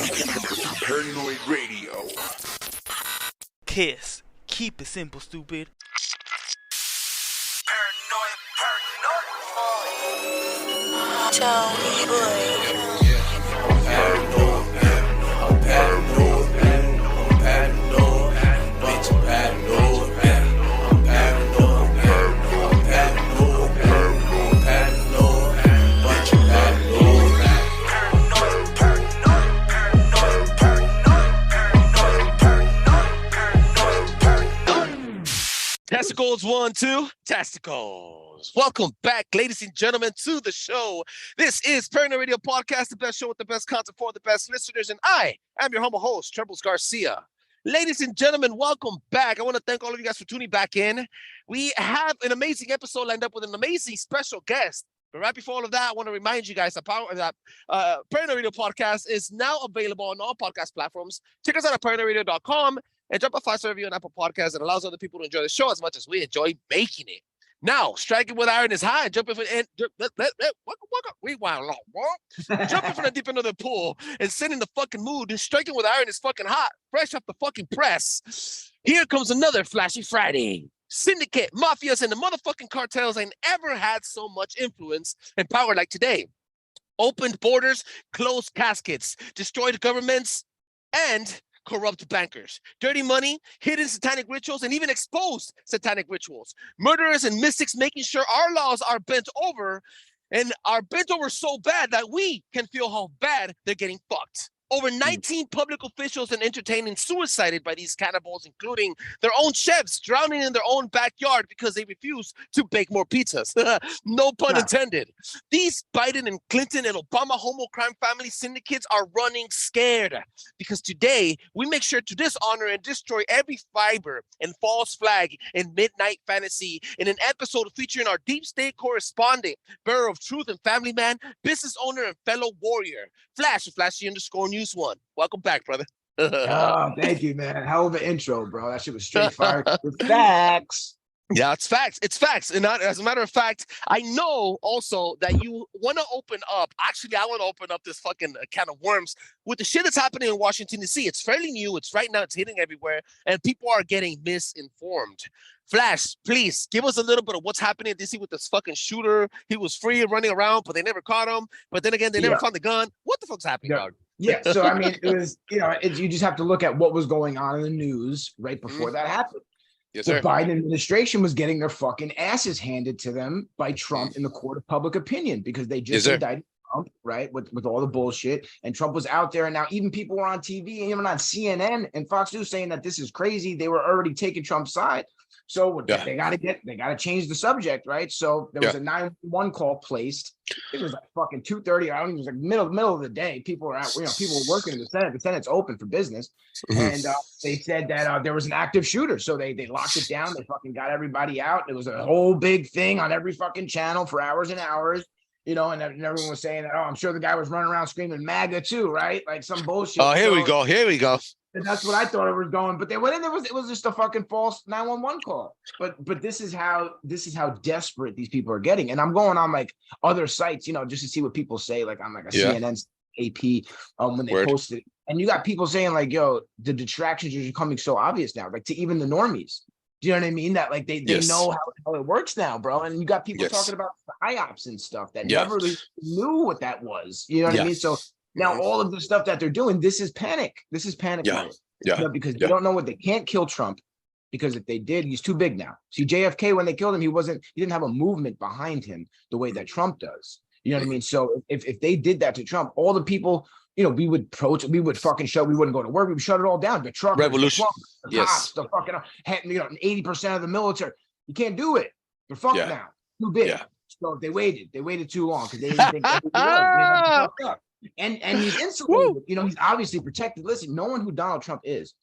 Paranoid Radio. Kiss. Keep it simple, stupid. Paranoid. Tony boy. Testicles 1, 2, testicles. Welcome back, ladies and gentlemen, to the show. This is Paranoid Radio Podcast, the best show with the best content for the best listeners, and I am your humble host, Trebles Garcia. Ladies and gentlemen, welcome back. I want to thank all of you guys for tuning back in. We have an amazing episode lined up with an amazing special guest. But right before all of that, I want to remind you guys that Paranoid Radio Podcast is now available on all podcast platforms. Check us out at paranoidradio.com. and drop a 5-star review on Apple Podcasts. It allows other people to enjoy the show as much as we enjoy making it. Now, striking with iron is high. Jumping from the deep end of the pool and setting the fucking mood. Striking with iron is fucking hot. Fresh off the fucking press. Here comes another Flashy Friday. Syndicate, mafias, and the motherfucking cartels ain't ever had so much influence and power like today. Opened borders, closed caskets, destroyed governments, and corrupt bankers, dirty money, hidden satanic rituals, and even exposed satanic rituals. Murderers and mystics making sure our laws are bent over and are bent over so bad that we can feel how bad they're getting fucked. Over 19 public officials and entertaining suicided by these cannibals, including their own chefs drowning in their own backyard because they refuse to bake more pizzas. No pun intended. These Biden and Clinton and Obama homo crime family syndicates are running scared because today we make sure to dishonor and destroy every fiber and false flag in midnight fantasy in an episode featuring our deep state correspondent, bearer of truth and family man, business owner and fellow warrior, Flashy_News 1. Welcome back, brother. Oh, thank you, man. Hell of an intro, bro. That shit was straight fire. With facts. Yeah, it's facts. It's facts. And as a matter of fact, I know also that you want to open up. Actually, I want to open up this fucking can of worms with the shit that's happening in Washington, D.C. It's fairly new. It's right now. It's hitting everywhere. And people are getting misinformed. Flash, please give us a little bit of what's happening in D.C. with this fucking shooter. He was free and running around, but they never caught him. But then again, they never found the gun. What the fuck's happening, dog? Yeah, so I mean, it was, you just have to look at what was going on in the news right before that happened. Yes, the sir. Biden administration was getting their fucking asses handed to them by Trump in the court of public opinion because they just indicted Trump, right, with all the bullshit. And Trump was out there, and now even people were on TV and even on CNN and Fox News saying that this is crazy. They were already taking Trump's side. So they got to change the subject, right? So there was a 911 call placed. It was like fucking 2:30. I don't even, it was like middle of the day. People were out, people were working in the Senate. The Senate's open for business. And they said that there was an active shooter. So they locked it down. They fucking got everybody out. It was a whole big thing on every fucking channel for hours and hours. And everyone was saying that, I'm sure the guy was running around screaming MAGA too, right? Like some bullshit. Oh, here we go. And that's what I thought it was going, but they went in there. It was just a fucking false 911 call. But this is how desperate these people are getting. And I'm going on like other sites, just to see what people say, like on like a CNN, AP, when they posted it. And you got people saying like, yo, the distractions are becoming so obvious now, like to even the normies. Do you know what I mean? That like they know how it works now, bro. And you got people talking about PSYOPs and stuff that never really knew what that was. You know what I mean? So now all of the stuff that they're doing, this is panic. This is panic. Because they don't know what they can't kill Trump, because if they did, he's too big now. See, JFK, when they killed him, he didn't have a movement behind him the way that Trump does. You know what I mean? So if they did that to Trump, all the people, we would protest, we would fucking shut, we wouldn't go to work, we would shut it all down. The truck revolution, the cops, the fucking 80% of the military. You can't do it. They're fucked now. Too big. So they waited too long because they didn't think that was And he's insulated. He's obviously protected. Listen, no one who Donald Trump is.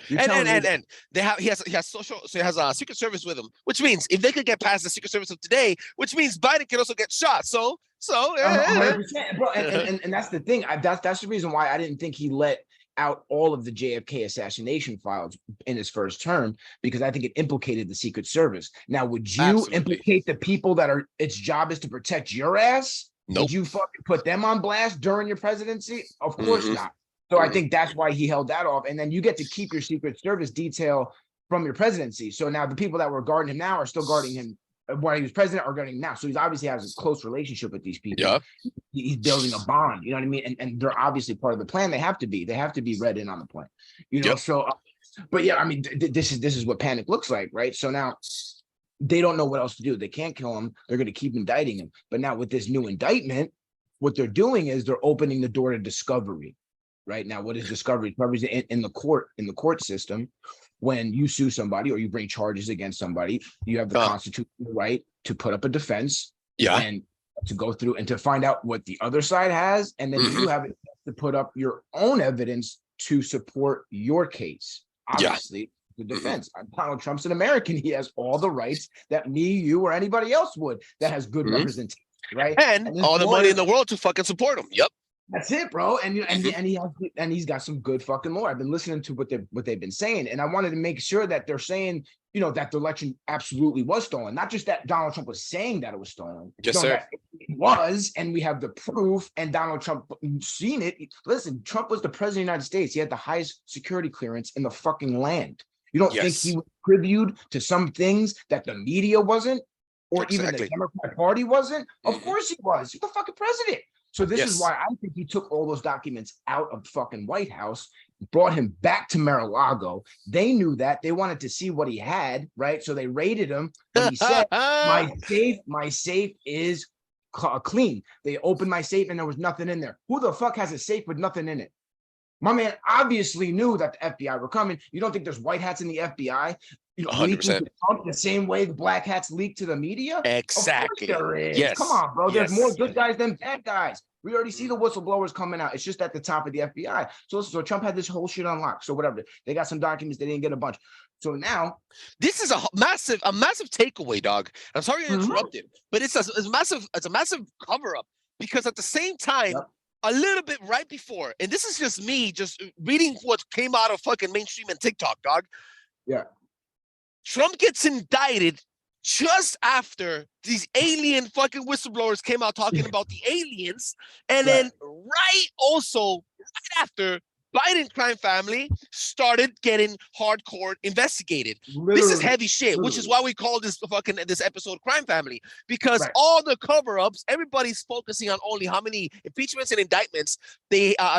And he has social, so he has a Secret Service with him, which means if they could get past the Secret Service of today, which means Biden can also get shot. So 100%, bro. And that's the thing. That's the reason why I didn't think he let out all of the JFK assassination files in his first term, because I think it implicated the Secret Service. Now, would you implicate the people that its job is to protect your ass? Nope. Did you fucking put them on blast during your presidency? Of course not. So I think that's why he held that off. And then you get to keep your Secret Service detail from your presidency. So now the people that were guarding him now are still guarding him while he was president, are guarding him now. So he's obviously has a close relationship with these people. Yeah. He's building a bond. You know what I mean? And they're obviously part of the plan. They have to be read in on the plan. You know. Yep. So, but yeah, I mean, this is what panic looks like, right? So now they don't know what else to do. They can't kill him. They're going to keep indicting him. But now with this new indictment, what they're doing is they're opening the door to discovery. Right now, what is discovery? Discovery is in the court system. When you sue somebody or you bring charges against somebody, you have the constitutional right to put up a defense. Yeah. And to go through and to find out what the other side has, and then you have to put up your own evidence to support your case. Obviously, the defense. Donald Trump's an American. He has all the rights that me, you, or anybody else would that has good representation, right? And all the money in the world to fucking support him. Yep. That's it, bro. And he's got some good fucking lore. I've been listening to what they've been saying, and I wanted to make sure that they're saying, you know, that the election absolutely was stolen. Not just that Donald Trump was saying that it was stolen. Yes, sir. It was, and we have the proof. And Donald Trump seen it. Listen, Trump was the president of the United States. He had the highest security clearance in the fucking land. You don't think he was privy to some things that the media wasn't, or even the Democratic Party wasn't? Of course he was. He's the fucking president. So this is why I think he took all those documents out of fucking White House, brought him back to Mar-a-Lago. They knew that. They wanted to see what he had, right? So they raided him, and he said, my safe is clean. They opened my safe, and there was nothing in there. Who the fuck has a safe with nothing in it? My man obviously knew that the FBI were coming. You don't think there's white hats in the FBI? You know, 100%. Trump the same way the black hats leak to the media? Exactly. Of course there is. Yes. Come on, bro. There's more good guys than bad guys. We already see the whistleblowers coming out. It's just at the top of the FBI. So Trump had this whole shit unlocked. So whatever. They got some documents. They didn't get a bunch. So now this is a massive takeaway, dog. I'm sorry to interrupt it, but it's a massive cover up, because at the same time, a little bit right before, and this is just me just reading what came out of fucking mainstream and TikTok, dog. Yeah. Trump gets indicted just after these alien fucking whistleblowers came out talking about the aliens. And then right after, Biden crime family started getting hardcore investigated. This is heavy shit, which is why we call this episode Crime Family, because all the cover-ups, everybody's focusing on only how many impeachments and indictments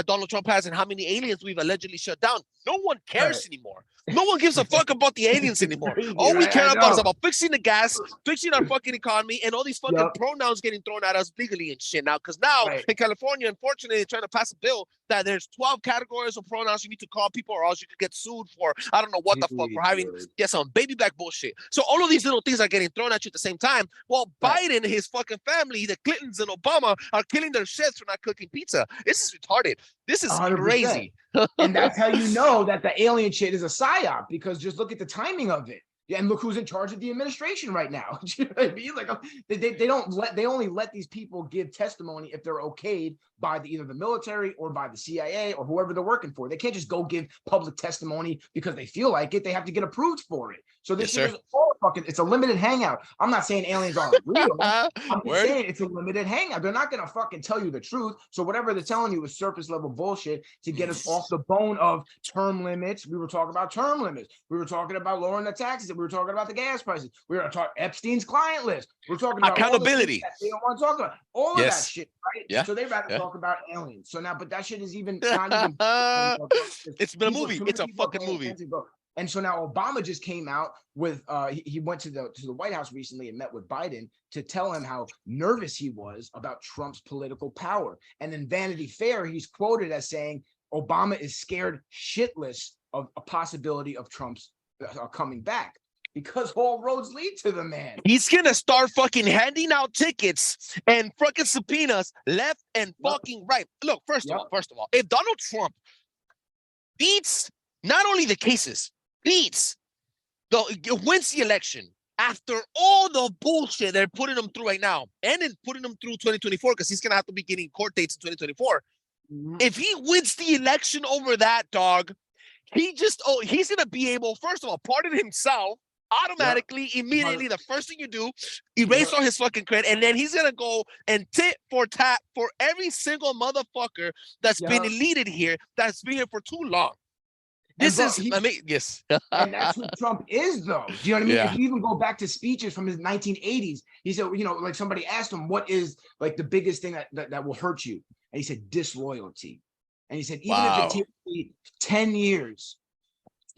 Donald Trump has and how many aliens we've allegedly shut down. No one cares anymore. No one gives a fuck about the aliens anymore. All we care about is about fixing the gas, fixing our fucking economy, and all these fucking pronouns getting thrown at us legally and shit now. Because now in California, unfortunately, they're trying to pass a bill that there's 12 categories of pronouns you need to call people, or else you could get sued for I don't know what the fuck for having some baby back bullshit. So all of these little things are getting thrown at you at the same time. While Biden and his fucking family, the Clintons and Obama, are killing their shits for not cooking pizza. This is retarded. This is 100%. Crazy. And that's how you know that the alien shit is a psyop, because just look at the timing of it. Yeah, and look who's in charge of the administration right now. You know what I mean? Like they only let these people give testimony if they're okayed by either the military or by the CIA or whoever they're working for. They can't just go give public testimony because they feel like it. They have to get approved for it. So this is all fucking, it's a limited hangout. I'm not saying aliens aren't real. I'm just saying it's a limited hangout. They're not gonna fucking tell you the truth. So whatever they're telling you is surface level bullshit to get us off the bone of term limits. We were talking about term limits. We were talking about lowering the taxes. We were talking about the gas prices. We were talking Epstein's client list. We're talking about accountability. They don't want to talk about all of that shit, right? Yeah. So they'd rather talk about aliens. So now, but that shit is even not even. It's been a movie. It's a fucking movie. And so now Obama just came out with he went to the White House recently and met with Biden to tell him how nervous he was about Trump's political power. And in Vanity Fair, he's quoted as saying Obama is scared shitless of a possibility of Trump's coming back, because all roads lead to the man. He's gonna start fucking handing out tickets and fucking subpoenas left and fucking right. Look, first of all, if Donald Trump beats not only the cases, wins the election after all the bullshit they're putting him through right now, and then putting him through 2024, because he's gonna have to be getting court dates in 2024. If he wins the election over that, dog, he's gonna be able, first of all, pardon himself automatically, immediately, the first thing you do, erase all his fucking credit, and then he's gonna go and tit for tat for every single motherfucker that's been deleted here, that's been here for too long. This is, I mean, yes. And that's who Trump is, though. Do you know what I mean? If you even go back to speeches from his 1980s, he said, you know, like somebody asked him, what is like the biggest thing that will hurt you? And he said, disloyalty. And he said, even if it takes me 10 years,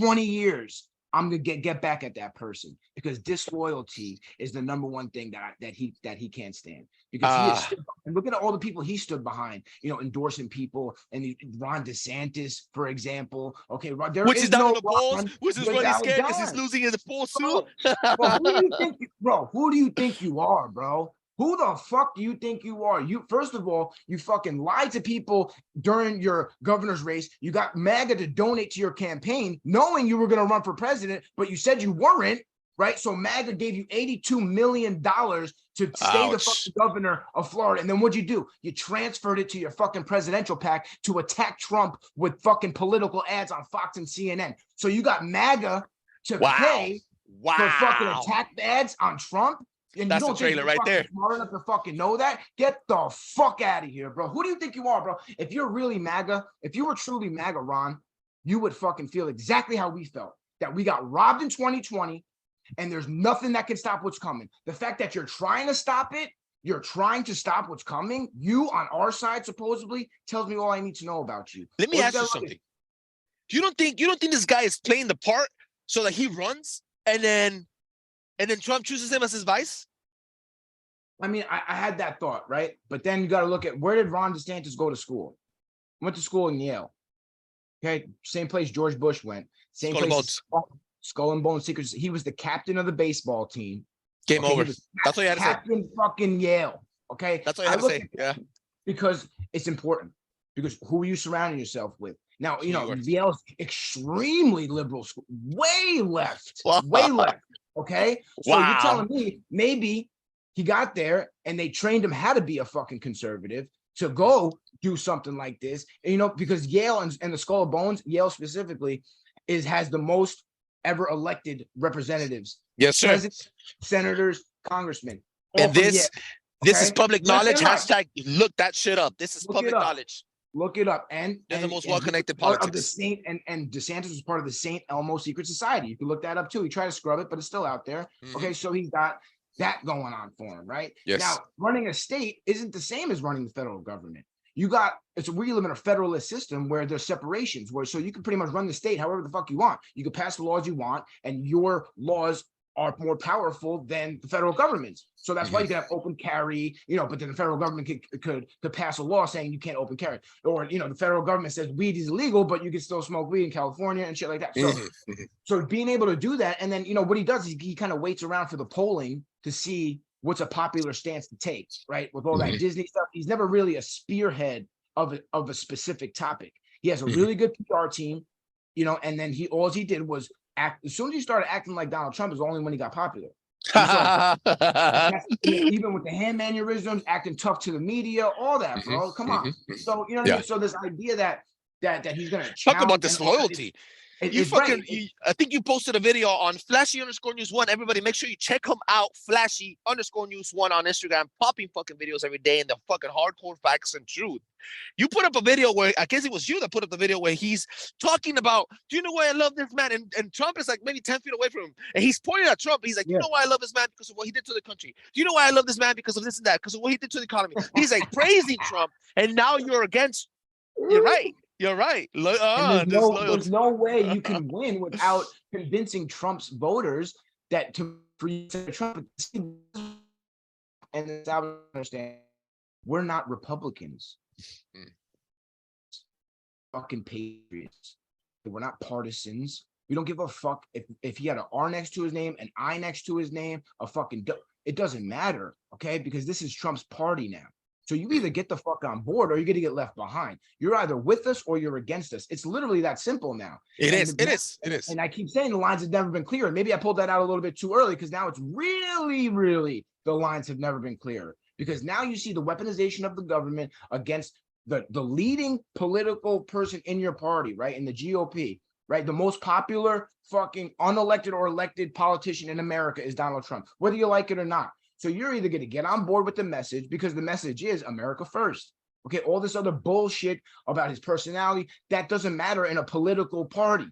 20 years, I'm gonna get back at that person, because disloyalty is the number one thing that he can't stand, because he is, and look at all the people he stood behind, you know, endorsing people, and Ron DeSantis, for example. Okay, which is down on the polls, which is really scared because he's losing in the polls too. Bro, who do you think you are, bro? Who the fuck do you think you are? You, first of all, you fucking lied to people during your governor's race. You got MAGA to donate to your campaign, knowing you were going to run for president, but you said you weren't, right? So MAGA gave you $82 million to stay the fucking governor of Florida. And then what'd you do? You transferred it to your fucking presidential PAC to attack Trump with fucking political ads on Fox and CNN. So you got MAGA to pay for fucking attack ads on Trump. And that's you don't the trailer right there. Smart enough to fucking know that? Get the fuck out of here, bro. Who do you think you are, bro? If you're really MAGA, if you were truly MAGA, Ron, you would fucking feel exactly how we felt, that we got robbed in 2020 and there's nothing that can stop what's coming. The fact that you're trying to stop it, you're trying to stop what's coming, you on our side supposedly, tells me all I need to know about you. Let me ask you something. You don't think this guy is playing the part so that he runs and then Trump chooses him as his vice? I mean, I had that thought, right? But then you got to look at, where did Ron DeSantis go to school? Went to school in Yale. Okay, same place George Bush went. Same place. Skull and Bones Secrets. He was the captain of the baseball team. Game over. That's what you had to say. Captain fucking Yale. Okay, that's what you had to say. Yeah, because it's important. Because who are you surrounding yourself with? Now, you know, Yale's extremely liberal school, way left, way left. Okay, so you're telling me maybe he got there and they trained him how to be a fucking conservative to go do something like this. And, you know, because Yale and the Skull and Bones, Yale specifically, has the most ever elected representatives. Yes, sir. Presidents, senators, congressmen. And this is public knowledge. Hashtag look that shit up. This is public knowledge. Look it up. And they're the most well-connected politics. Of the Saint, and DeSantis was part of the St. Elmo Secret Society. You can look that up too. He tried to scrub it, but it's still out there. Okay, so he's got that going on for him, right? Yes. Now, running a state isn't the same as running the federal government. We live in a federalist system where there's separations, so you can pretty much run the state however the fuck you want. You can pass the laws you want, and your laws are more powerful than the federal government's. So that's why you can have open carry, you know, but then the federal government could pass a law saying you can't open carry. Or, you know, the federal government says weed is illegal, but you can still smoke weed in California and shit like that. So being able to do that, and then, you know, what he does is he kind of waits around for the polling to see what's a popular stance to take, right? With all that Disney stuff, he's never really a spearhead of a specific topic. He has a really good PR team, you know, and then all he did was act. As soon as he started acting like Donald Trump is only when he got popular. Even with the hand mannerisms, acting tough to the media, all that, bro. Come on. So, you know what I mean? So this idea that he's gonna talk about disloyalty. I think you posted a video on Flashy_News1. Everybody, make sure you check him out. Flashy_News1 on Instagram, popping fucking videos every day in the fucking hardcore facts and truth. You put up a video where, I guess it was you that put up the video where he's talking about, do you know why I love this man? And Trump is like maybe 10 feet away from him. And he's pointing at Trump. He's like, you know why I love this man? Because of what he did to the country. Do you know why I love this man? Because of this and that. Because of what he did to the economy. He's like praising Trump. And now you're against. You're right. You're right. There's no way you can win without convincing Trump's voters that for you to Trump. And it's I understand we're not Republicans. Fucking patriots. We're not partisans. We don't give a fuck if he had an R next to his name, an I next to his name, it doesn't matter, okay? Because this is Trump's party now. So you either get the fuck on board or you're going to get left behind. You're either with us or you're against us. It's literally that simple now. It is. And I keep saying the lines have never been clear. Maybe I pulled that out a little bit too early because now it's really, the lines have never been clearer. Because now you see the weaponization of the government against the leading political person in your party, right? In the GOP. right? The most popular fucking unelected or elected politician in America is Donald Trump, whether you like it or not. So you're either going to get on board with the message because the message is America first. Okay, all this other bullshit about his personality, that doesn't matter in a political party.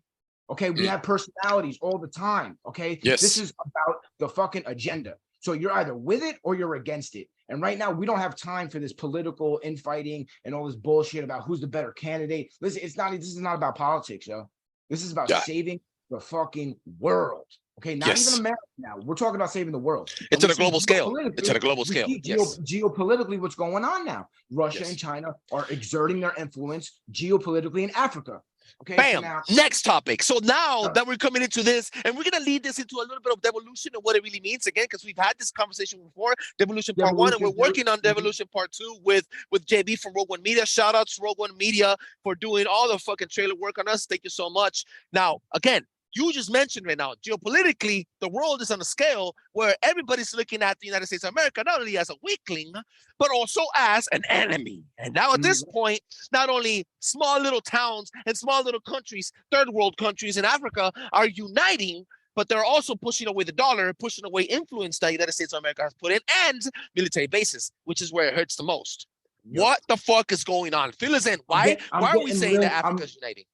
Okay, we have personalities all the time. Okay, Yes. This is about the fucking agenda. So you're either with it or you're against it. And right now, we don't have time for this political infighting and all this bullshit about who's the better candidate. Listen, this is not about politics, yo. This is about saving the fucking world. Okay, not even America now. We're talking about saving the world. It's at a global scale. It's at a global scale. Yes. Geopolitically, what's going on now? Russia and China are exerting their influence geopolitically in Africa. Okay. Bam. So now, next topic. So now that we're coming into this, and we're gonna lead this into a little bit of devolution and what it really means again, because we've had this conversation before, devolution part 1, and we're working on devolution part 2 with JB from Rogue One Media. Shout out to Rogue One Media for doing all the fucking trailer work on us. Thank you so much. Now, again, you just mentioned right now, geopolitically, the world is on a scale where everybody's looking at the United States of America not only as a weakling, but also as an enemy. And now at this point, not only small little towns and small little countries, third world countries in Africa are uniting, but they're also pushing away the dollar, pushing away influence that the United States of America has put in, and military bases, which is where it hurts the most. What the fuck is going on? Fill us in. Why are we saying that Africa's uniting?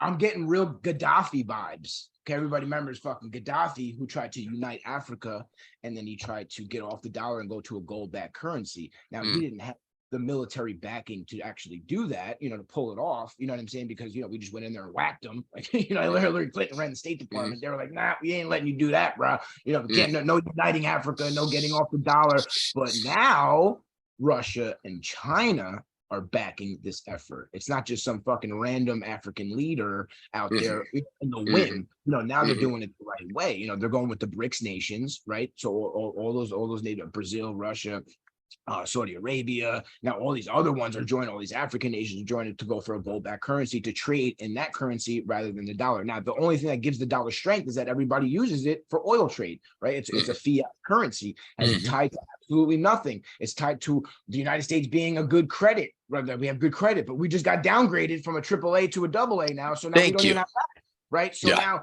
I'm getting real Gaddafi vibes. Okay, everybody remembers fucking Gaddafi, who tried to unite Africa, and then he tried to get off the dollar and go to a gold-backed currency. Now, he didn't have the military backing to actually do that, to pull it off. You know what I'm saying? Because, we just went in there and whacked them. Like, Hillary Clinton ran the State Department. They were like, nah, we ain't letting you do that, bro. No uniting Africa, no getting off the dollar. But now Russia and China are backing this effort. It's not just some fucking random African leader out there in the wind. Now they're doing it the right way. They're going with the BRICS nations, right? So all those nations, Brazil, Russia, Saudi Arabia. Now all these other ones are joining. All these African nations are joining to go for a gold-backed currency, to trade in that currency rather than the dollar. Now the only thing that gives the dollar strength is that everybody uses it for oil trade, right? It's a fiat currency, and it's tied to absolutely nothing. It's tied to the United States being a good credit. Right? We have good credit, but we just got downgraded from a AAA to a AA now. So now we don't even have that, right? So now.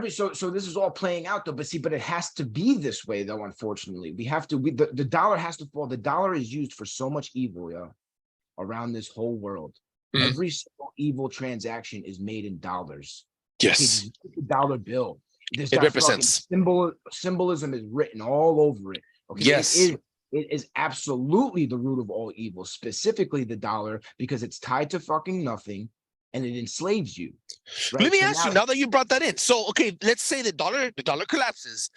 So this is all playing out though, but it has to be this way though. Unfortunately, the dollar has to fall. The dollar is used for so much evil, around this whole world. Every single evil transaction is made in dollars. Yes, the dollar bill. It represents symbolism is written all over it. Okay, yes. It is absolutely the root of all evil, specifically the dollar, because it's tied to fucking nothing. And it enslaves you. Right? Let me ask you, now that you brought that in. So, okay, let's say the dollar collapses.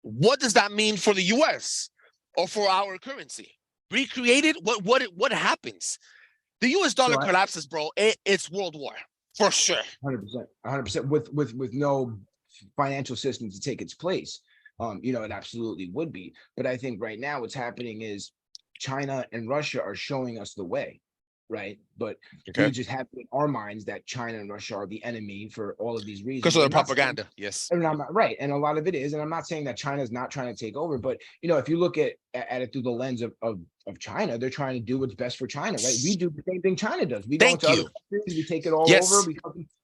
What does that mean for the U.S. or for our currency? Recreated? What happens? The U.S. dollar collapses, bro. It's world war for sure. 100%. With no financial system to take its place. It absolutely would be. But I think right now what's happening is China and Russia are showing us the way. Right, but we just have in our minds that China and Russia are the enemy for all of these reasons. Because of their propaganda, yes. And I'm not right, and a lot of it is, and I'm not saying that China's not trying to take over, but if you look at it through the lens of China, they're trying to do what's best for China, right? We do the same thing China does. We go into other countries, we take it all over.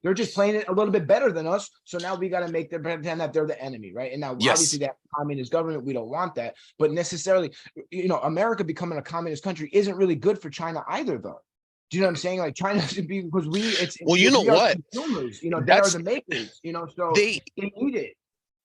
They're just playing it a little bit better than us, so now we got to make them pretend that they're the enemy, right? And now obviously that communist government, we don't want that, but necessarily, America becoming a communist country isn't really good for China either, though. Do you know what I'm saying? Like China should be, because you know what? Consumers, they are the makers, so they need it.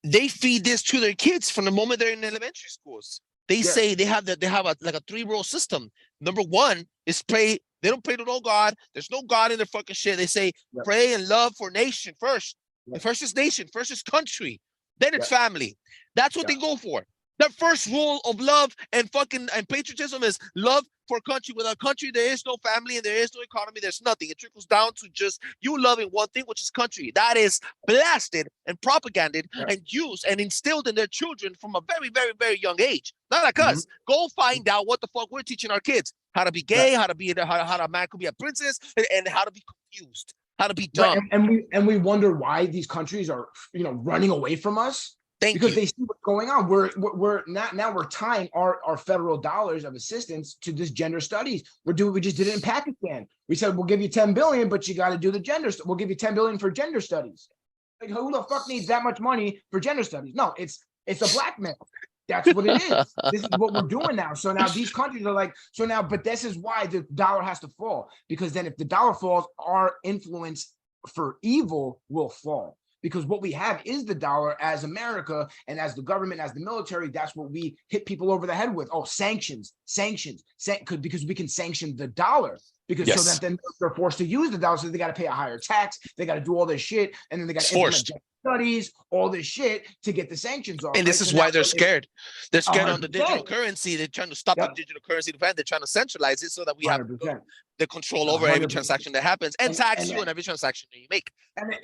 They feed this to their kids from the moment they're in elementary schools. They say they have a 3-rule system. Number 1 is pray. They don't pray to no God. There's no God in their fucking shit. They say pray and love for nation first. First is nation, first is country, then it's family. That's what they go for. The first rule of love and patriotism is love for country. Without country, there is no family and there is no economy. There's nothing. It trickles down to just you loving one thing, which is country. That is blasted and propaganded and used and instilled in their children from a very, very, very young age. Not like us. Go find out what the fuck we're teaching our kids. How to be gay, how a man could be a princess, and how to be confused, how to be dumb. Right. And we wonder why these countries are running away from us. because you. they see what's going on. We're not now we're tying our federal dollars of assistance to this gender studies. We just did it in Pakistan. We said we'll give you 10 billion, but you got to do the gender. We'll give you 10 billion for gender studies. Like, who the fuck needs that much money for gender studies? No, it's a blackmail. That's what it is. This is what we're doing now. So now these countries are like, so now, but this is why the dollar has to fall, because then if the dollar falls, our influence for evil will fall. Because what we have is the dollar as America and as the government, as the military. That's what we hit people over the head with. Oh, sanctions, because we can sanction the dollar. Because so that then they're forced to use the dollar, so they got to pay a higher tax, they got to do all this shit, and then they got to implement studies, all this shit to get the sanctions off. And this is why they're scared. They're scared on the 100%. digital currency. They're trying to stop the digital currency event. They're trying to centralize it so that we have 100%. the control over every 100%. transaction that happens and tax you on every transaction that you make.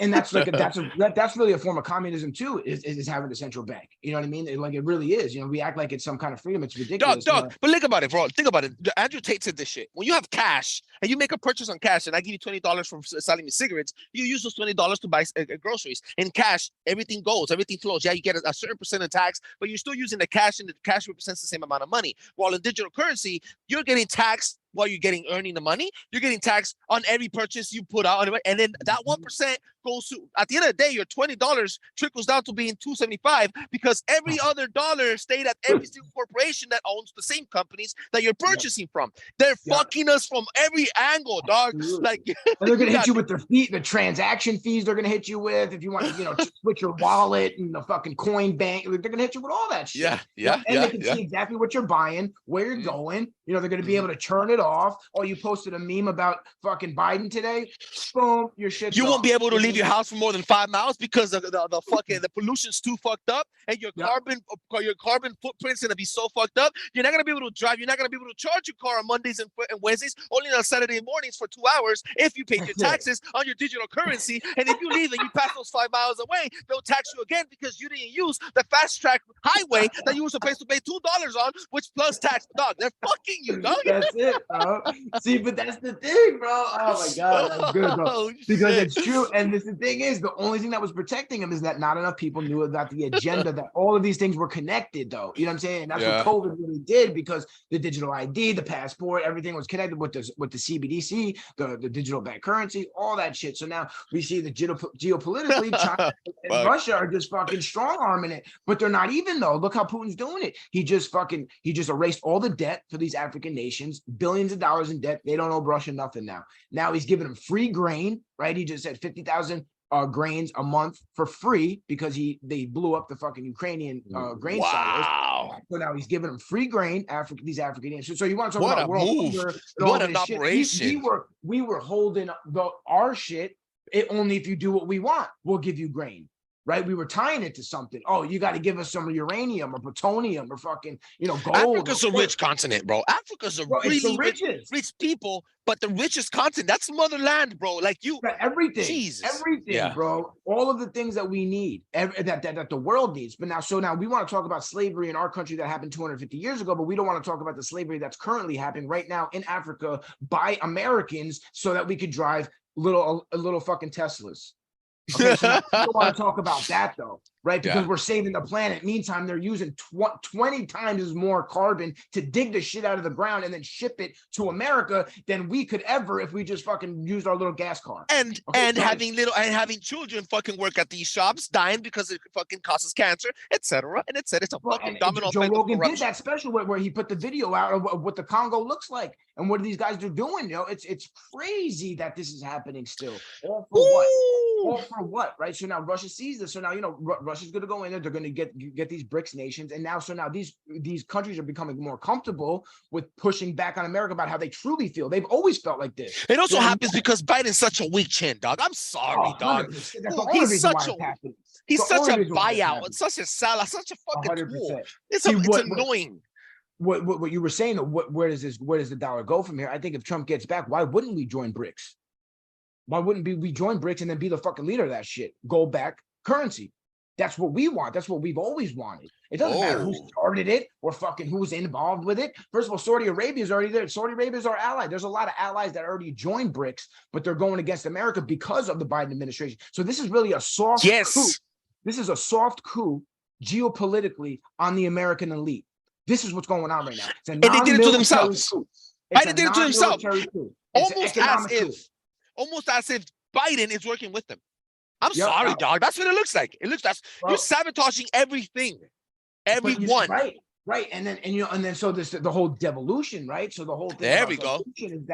And that's like that's really a form of communism too, is having a central bank. You know what I mean? Like it really is. You know, we act like it's some kind of freedom. It's ridiculous. Dog. But think about it, bro. Think about it. Andrew Tate said this shit. When you have cash and you make a purchase on cash, and I give you $20 from selling me cigarettes, you use those $20 to buy groceries. In cash, everything goes, everything flows. Yeah, you get a certain percent of tax, but you're still using the cash, and the cash represents the same amount of money. While in digital currency, you're getting taxed while you're earning the money. You're getting taxed on every purchase you put out, and then that 1% goes to, at the end of the day, your $20 trickles down to being $2.75 because every other dollar stayed at every single corporation that owns the same companies that you're purchasing from. They're fucking us from every angle, dog. Absolutely. Like, and they're gonna hit you with their the transaction fees. They're gonna hit you with if you want, to switch your wallet and the fucking coin bank. They're gonna hit you with all that shit. And they can see exactly what you're buying, where you're going. You know, they're gonna be able to turn it off. Oh, you posted a meme about fucking Biden today. Boom, your shit. You won't be able to leave your house for more than 5 miles because the fucking the pollution's too fucked up, and your carbon footprint's gonna be so fucked up. You're not gonna be able to drive. You're not gonna be able to charge your car on Mondays and Wednesdays, only on Saturday mornings for 2 hours if you paid your taxes on your digital currency. And if you leave and you pass those 5 miles away, they'll tax you again because you didn't use the fast track highway that you were supposed to pay $2 on, which plus tax. Dog, they're fucking you, dog. That's it, bro. See, but that's the thing, bro. Oh my god, that's good, bro. Because it's true. And the thing is, the only thing that was protecting him is that not enough people knew about the agenda, that all of these things were connected, though. You know what I'm saying? And that's what COVID really did, because the digital ID, the passport, everything was connected with the CBDC, the digital bank currency, all that shit. So now we see the geopolitically, China and Russia are just fucking strong arming it, but they're not even, though. Look how Putin's doing it. He just erased all the debt for these African nations, billions of dollars in debt. They don't owe Russia nothing now. Now he's giving them free grain, right? He just said 50,000 grains a month for free because they blew up the fucking Ukrainian grain silos. So now he's giving them free grain, these African nations. So you want to talk about world hunger? What an operation! We were holding our shit. Only if you do what we want, we'll give you grain. Right, we were tying it to something. Oh, you got to give us some uranium or plutonium or fucking, gold. Africa's a rich continent, bro. Africa's a really rich people, but the richest continent. That's motherland, bro. Like everything, Jesus. Bro. All of the things that we need, that the world needs. But now we want to talk about slavery in our country that happened 250 years ago, but we don't want to talk about the slavery that's currently happening right now in Africa by Americans, so that we could drive little fucking Teslas. Okay, so we don't want to talk about that, though, right? Because we're saving the planet. Meantime, they're using 20 times as more carbon to dig the shit out of the ground and then ship it to America than we could ever if we just fucking used our little gas car. And having children fucking work at these shops, dying because it fucking causes cancer, etc. And it's a fucking domino effect. Joe Rogan did that special where he put the video out of what the Congo looks like and what these guys are doing. It's crazy that this is happening still. All for what? All for what, right? So now Russia sees this. So now Russia's going to go in there. They're going to get these BRICS nations, and now these countries are becoming more comfortable with pushing back on America about how they truly feel. They've always felt like this. It also happens because Biden's such a weak chin, dog. I'm sorry, dog. He's such a buyout. It's such a salad. Such a fucking tool. It's annoying. What you were saying? Where does the dollar go from here? I think if Trump gets back, why wouldn't we join BRICS? Why wouldn't we join BRICS and then be the fucking leader of that shit? Gold back currency. That's what we want. That's what we've always wanted. It doesn't matter who started it or fucking who's involved with it. First of all, Saudi Arabia is already there. Saudi Arabia is our ally. There's a lot of allies that already joined BRICS, but they're going against America because of the Biden administration. So this is really a soft coup. This is a soft coup geopolitically on the American elite. This is what's going on right now. It's a And they did it to non-military themselves. coup. It's a Biden did it to himself. non-military coup. It's an economic coup. Almost as if Biden is working with them. I'm Yep. sorry, dog. That's what it looks like. Bro. You're sabotaging everything. Everyone. Right. And then so this the whole devolution, right? So the whole thing There about we go. devolution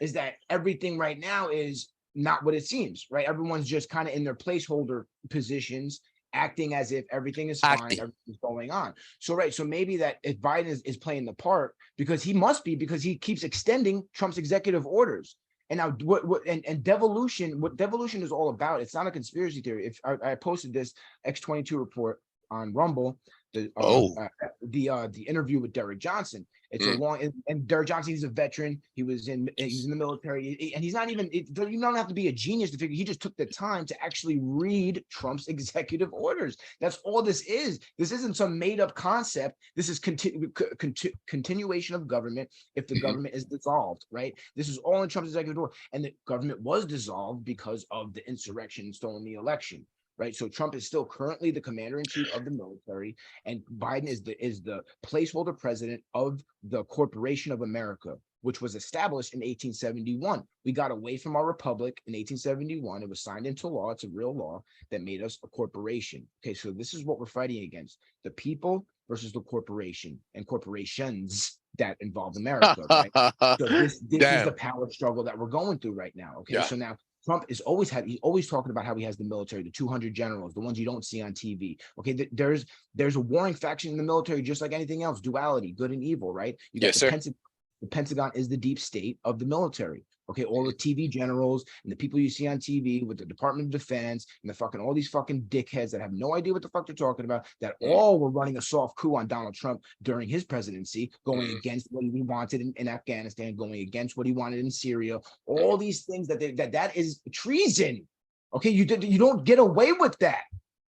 is that everything right now is not what it seems, right? Everyone's just kind of in their placeholder positions, acting as if everything is fine, everything's going on. So so maybe that if Biden is playing the part, because he keeps extending Trump's executive orders. And now what devolution is all about, it's not a conspiracy theory. If I posted this X22 report on Rumble, the interview with Derek Johnson. It's a long, and Derek Johnson, he's a veteran. He's in the military, and he's not even, you don't have to be a genius to figure, he just took the time to actually read Trump's executive orders. That's all this is. This isn't some made up concept. This is continuation of government if the government is dissolved, right? This is all in Trump's executive order. And the government was dissolved because of the insurrection stolen the election. Right, so Trump is still currently the commander-in-chief of the military, and Biden is the placeholder president of the Corporation of America, which was established in 1871. We got away from our republic in 1871. It was signed into law. It's a real law that made us a corporation. Okay, so this is what we're fighting against: the people versus the corporation and corporations that involve America. Right. So this is the power struggle that we're going through right now. Okay, so now Trump he's always talking about how he has the military, the 200 generals, the ones you don't see on TV. Okay, there's a warring faction in the military, just like anything else, duality, good and evil, right? You got the Pentagon is the deep state of the military. Okay, all the TV generals and the people you see on TV with the Department of Defense and all these fucking dickheads that have no idea what the fuck they're talking about, that all were running a soft coup on Donald Trump during his presidency, going against what he wanted in Afghanistan, going against what he wanted in Syria, all these things that is treason. Okay, you don't get away with that.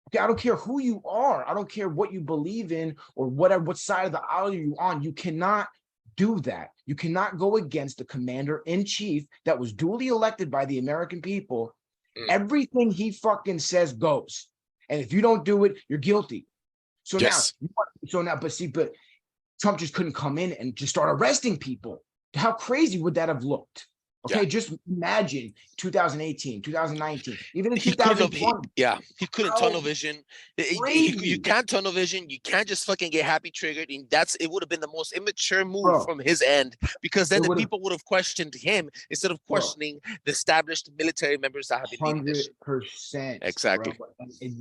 Okay, I don't care who you are. I don't care what you believe in or what side of the aisle you're on. You cannot do that. You cannot go against the commander-in-chief that was duly elected by the American people. Everything he fucking says goes. And if you don't do it, you're guilty. So but Trump just couldn't come in and just start arresting people. How crazy would that have looked? Okay, just imagine 2018, 2019, even in 2020. He couldn't tunnel vision. You can't tunnel vision. You can't just fucking get happy triggered. And it would have been the most immature move from his end, because then the people would have questioned him instead of questioning the established military members that have been 100%. Exactly.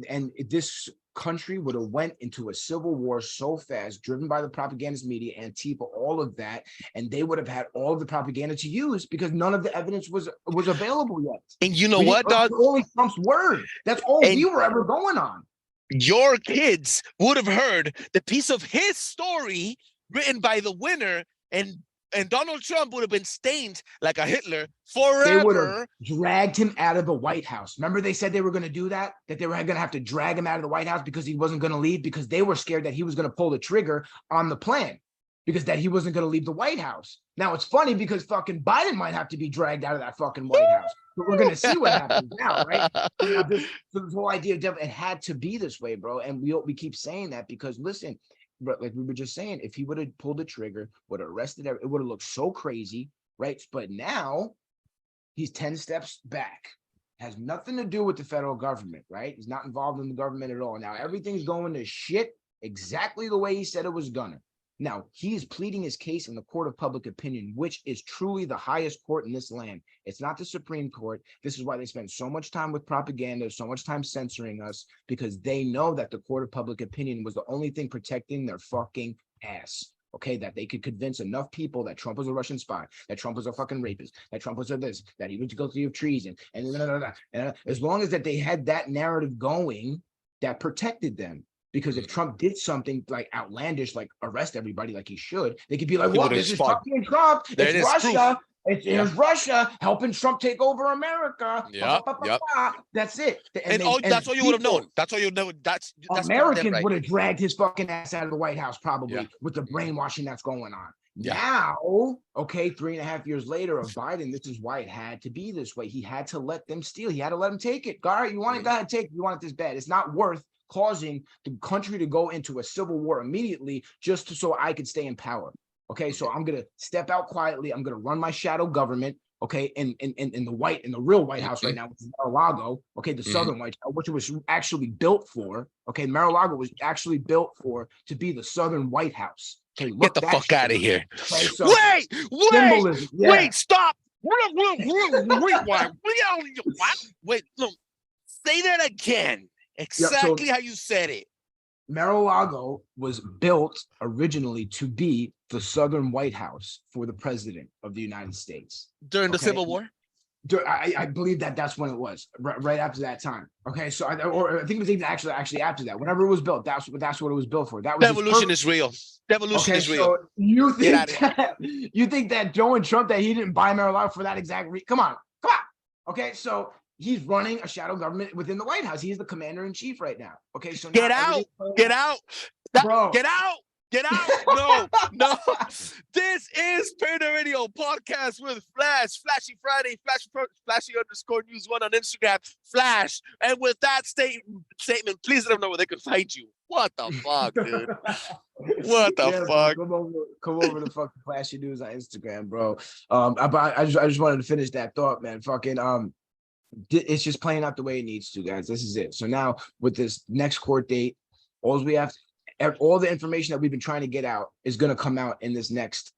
And this country would have went into a civil war so fast, driven by the propagandist media, Antifa, all of that, and they would have had all of the propaganda to use because none of the evidence was available yet. And you know what, dog? Only Trump's word. That's all we were ever going on. Your kids would have heard the piece of his story written by the winner, and Donald Trump would have been stained like a Hitler forever. They would have dragged him out of the White House. Remember they said they were going to do that? That they were going to have to drag him out of the White House because he wasn't going to leave, because they were scared that he was going to pull the trigger on the plan, because that he wasn't going to leave the White House. Now it's funny because fucking Biden might have to be dragged out of that fucking White House. But we're going to see what happens now, right? So this whole idea of it had to be this way, bro. And we keep saying that because, listen, but like we were just saying, if he would have pulled the trigger, would have arrested it would have looked so crazy, right? But now he's 10 steps back. Has nothing to do with the federal government, right? He's not involved in the government at all. Now everything's going to shit exactly the way he said it was gonna. Now, he is pleading his case in the court of public opinion, which is truly the highest court in this land. It's not the Supreme Court. This is why they spend so much time with propaganda, so much time censoring us, because they know that the court of public opinion was the only thing protecting their fucking ass. Okay, that they could convince enough people that Trump was a Russian spy, that Trump was a fucking rapist, that Trump was a this, that he was guilty of treason, and as long as that they had that narrative going, that protected them. Because if Trump did something like outlandish, like arrest everybody like he should, they could be like, well, this is fucking Trump. It's Russia. It's Russia helping Trump take over America. That's it. And that's all you would have known. That's all you know. That's Americans would have dragged his fucking ass out of the White House probably with the brainwashing that's going on. Now, okay, 3.5 years later of Biden, this is why it had to be this way. He had to let them steal. He had to let them take it. All right, you want it? Go ahead, take it. You want it this bad. It's not worth causing the country to go into a civil war immediately so I could stay in power. Okay, so I'm gonna step out quietly. I'm gonna run my shadow government. Okay, in the real White House right now, which is Mar-a-Lago. Okay, the Southern White House, which it was actually built for. Okay, Mar-a-Lago was actually built to be the Southern White House. Okay, Get the fuck out of here. Okay, so wait, yeah. stop. Rewind. Wait, no. Say that again. Exactly how you said it. Mar-a-Lago was built originally to be the Southern White House for the president of the United States. During the Civil War? I believe that's when it was, right after that time. Okay, so I think it was even actually after that. Whenever it was built, that's what it was built for. That was Devolution is real. Devolution is real. So you think that Joe and Trump, that he didn't buy Mar-a-Lago for that exact reason? Come on. Okay, so he's running a shadow government within the White House. He's the commander in chief right now. Okay, so get out. Bro. Get out. No. This is Painter Radio Podcast with Flashy Friday, Flashy _news 1 on Instagram, Flash. And with that statement, please let them know where they can find you. What the fuck, dude? What the fuck? Come over to fucking Flashy News on Instagram, bro. I just wanted to finish that thought, man. Fucking it's just playing out the way it needs to, guys. This is it. So now with this next court date, all the information that we've been trying to get out is going to come out in this next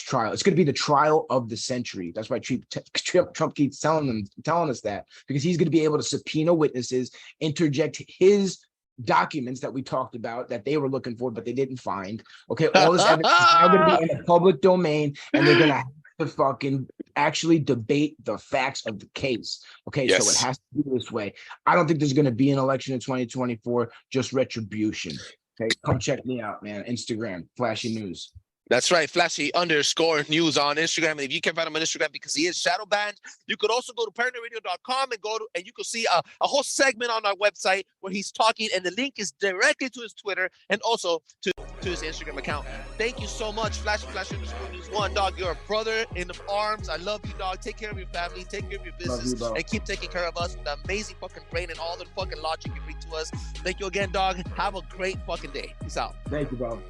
trial. It's going to be the trial of the century. That's why Trump keeps telling us that, because he's going to be able to subpoena witnesses, interject his documents that we talked about that they were looking for, but they didn't find. Okay, all this evidence is now going to be in the public domain, and they're going to have to fucking actually debate the facts of the case. Okay, yes. So it has to be this way. I don't think there's going to be an election in 2024, just retribution. Okay, come check me out, man. Instagram, Flashy News. That's right, Flashy _news on Instagram. And if you can't find him on Instagram because he is shadow banned, you could also go to partnerradio.com and you can see a whole segment on our website where he's talking, and the link is directly to his Twitter and also to his Instagram account. Thank you so much, Flashy _news 1, dog. You're a brother in the arms. I love you, dog. Take care of your family, take care of your business, and keep taking care of us with the amazing fucking brain and all the fucking logic you bring to us. Thank you again, dog. Have a great fucking day. Peace out. Thank you, bro.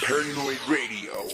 Paranoid Radio.